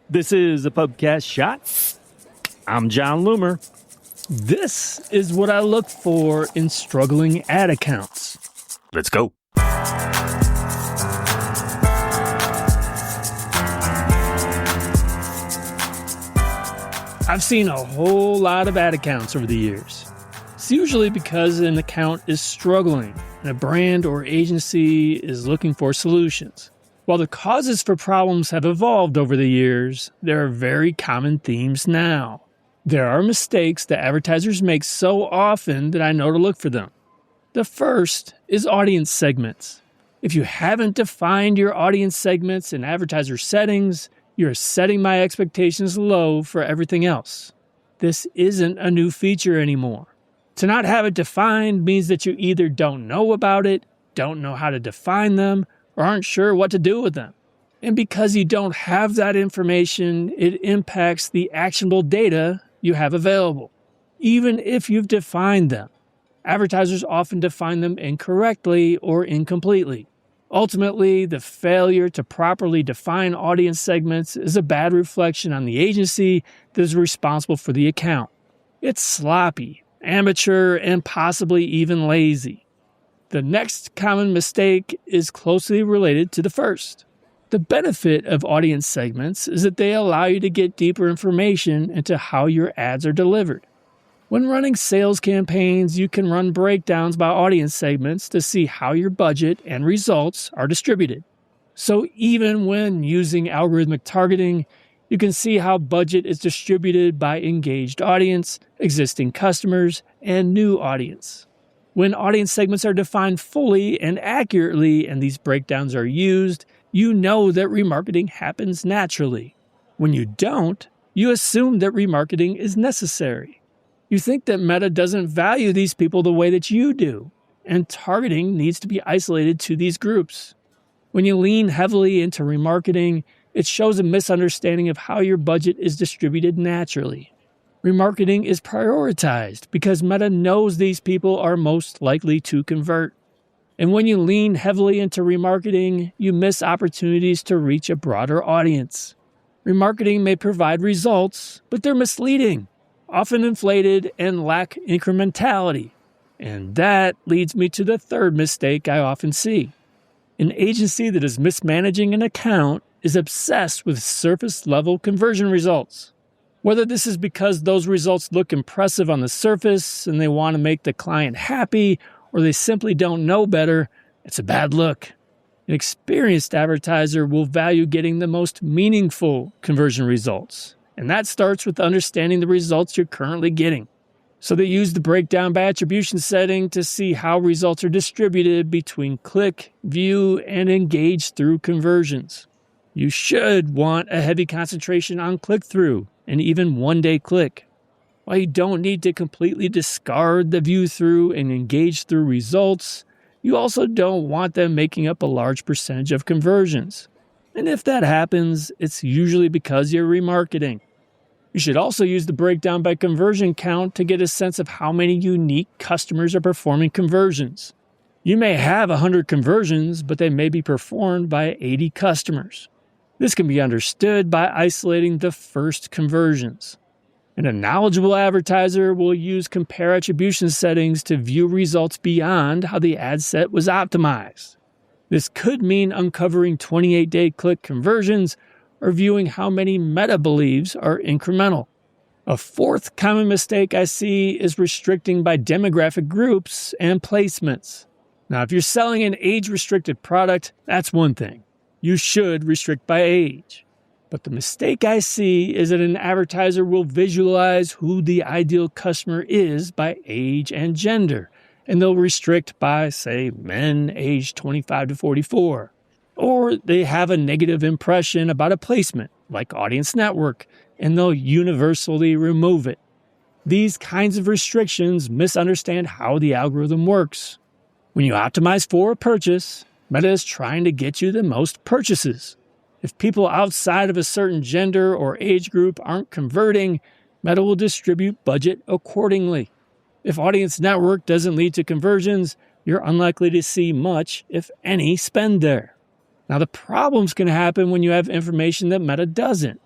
This is a Pubcast Shot. I'm John Loomer. This is what I look for in struggling ad accounts. Let's go. I've seen a whole lot of ad accounts over the years. It's usually because an account is struggling and a brand or agency is looking for solutions. While the causes for problems have evolved over the years, there are very common themes now. There are mistakes that advertisers make so often that I know to look for them. The first is audience segments. If you haven't defined your audience segments in advertiser settings, you're setting my expectations low for everything else. This isn't a new feature anymore. To not have it defined means that you either don't know about it, don't know how to define them, or aren't sure what to do with them. And because you don't have that information, it impacts the actionable data you have available, even if you've defined them. Advertisers often define them incorrectly or incompletely. Ultimately, the failure to properly define audience segments is a bad reflection on the agency that is responsible for the account. It's sloppy, amateur, and possibly even lazy. The next common mistake is closely related to the first. The benefit of audience segments is that they allow you to get deeper information into how your ads are delivered. When running sales campaigns, you can run breakdowns by audience segments to see how your budget and results are distributed. So even when using algorithmic targeting, you can see how budget is distributed by engaged audience, existing customers, and new audience. When audience segments are defined fully and accurately and these breakdowns are used, you know that remarketing happens naturally. When you don't, you assume that remarketing is necessary. You think that Meta doesn't value these people the way that you do, and targeting needs to be isolated to these groups. When you lean heavily into remarketing, it shows a misunderstanding of how your budget is distributed naturally. Remarketing is prioritized because Meta knows these people are most likely to convert. And when you lean heavily into remarketing, you miss opportunities to reach a broader audience. Remarketing may provide results, but they're misleading, often inflated, and lack incrementality. And that leads me to the third mistake I often see. An agency that is mismanaging an account is obsessed with surface-level conversion results. Whether this is because those results look impressive on the surface and they want to make the client happy, or they simply don't know better, it's a bad look. An experienced advertiser will value getting the most meaningful conversion results, and that starts with understanding the results you're currently getting. So they use the breakdown by attribution setting to see how results are distributed between click, view, and engage through conversions. You should want a heavy concentration on click-through and even one-day click. While you don't need to completely discard the view-through and engage-through results, you also don't want them making up a large percentage of conversions. And if that happens, it's usually because you're remarketing. You should also use the breakdown by conversion count to get a sense of how many unique customers are performing conversions. You may have 100 conversions, but they may be performed by 80 customers. This can be understood by isolating the first conversions. And a knowledgeable advertiser will use compare attribution settings to view results beyond how the ad set was optimized. This could mean uncovering 28-day click conversions or viewing how many Meta believes are incremental. A fourth common mistake I see is restricting by demographic groups and placements. Now, if you're selling an age-restricted product, that's one thing. You should restrict by age. But the mistake I see is that an advertiser will visualize who the ideal customer is by age and gender, and they'll restrict by, say, men aged 25 to 44. Or they have a negative impression about a placement, like audience network, and they'll universally remove it. These kinds of restrictions misunderstand how the algorithm works. When you optimize for a purchase, Meta is trying to get you the most purchases. If people outside of a certain gender or age group aren't converting, Meta will distribute budget accordingly. If audience network doesn't lead to conversions, you're unlikely to see much, if any, spend there. Now, the problem's going to happen when you have information that Meta doesn't.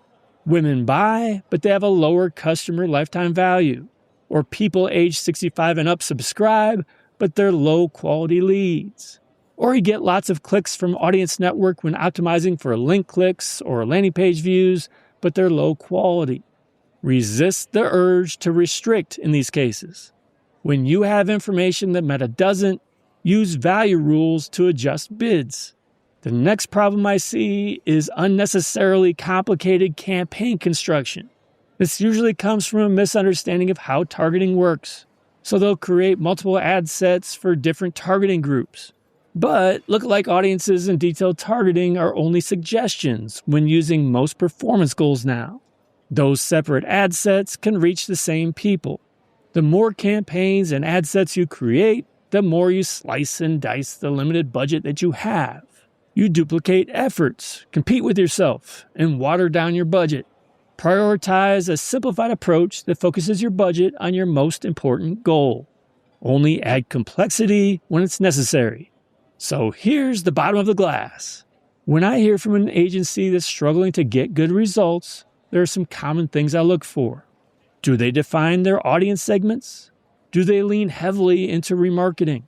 Women buy, but they have a lower customer lifetime value. Or people age 65 and up subscribe, but they're low-quality leads. Or you get lots of clicks from Audience Network when optimizing for link clicks or landing page views, but they're low quality. Resist the urge to restrict in these cases. When you have information that Meta doesn't, use value rules to adjust bids. The next problem I see is unnecessarily complicated campaign construction. This usually comes from a misunderstanding of how targeting works. So they'll create multiple ad sets for different targeting groups. But lookalike audiences and detailed targeting are only suggestions when using most performance goals now. Those separate ad sets can reach the same people. The more campaigns and ad sets you create, the more you slice and dice the limited budget that you have. You duplicate efforts, compete with yourself, and water down your budget. Prioritize a simplified approach that focuses your budget on your most important goal. Only add complexity when it's necessary. So here's the bottom of the glass. When I hear from an agency that's struggling to get good results, there are some common things I look for. Do they define their audience segments? Do they lean heavily into remarketing?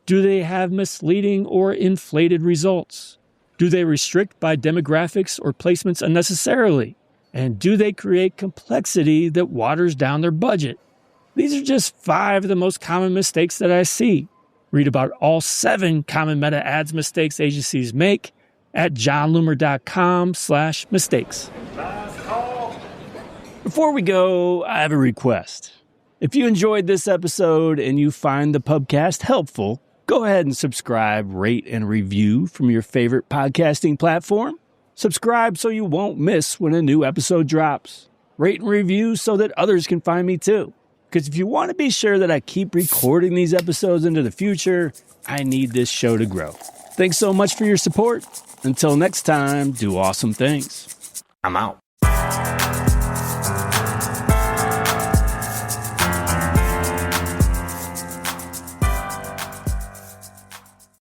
Do they have misleading or inflated results? Do they restrict by demographics or placements unnecessarily? And do they create complexity that waters down their budget? These are just 5 of the most common mistakes that I see. Read about all 7 common meta ads mistakes agencies make at johnloomer.com/mistakes. Before we go, I have a request. If you enjoyed this episode and you find the pubcast helpful, go ahead and subscribe, rate, and review from your favorite podcasting platform. Subscribe so you won't miss when a new episode drops. Rate and review so that others can find me too. Because if you want to be sure that I keep recording these episodes into the future, I need this show to grow. Thanks so much for your support. Until next time, do awesome things. I'm out.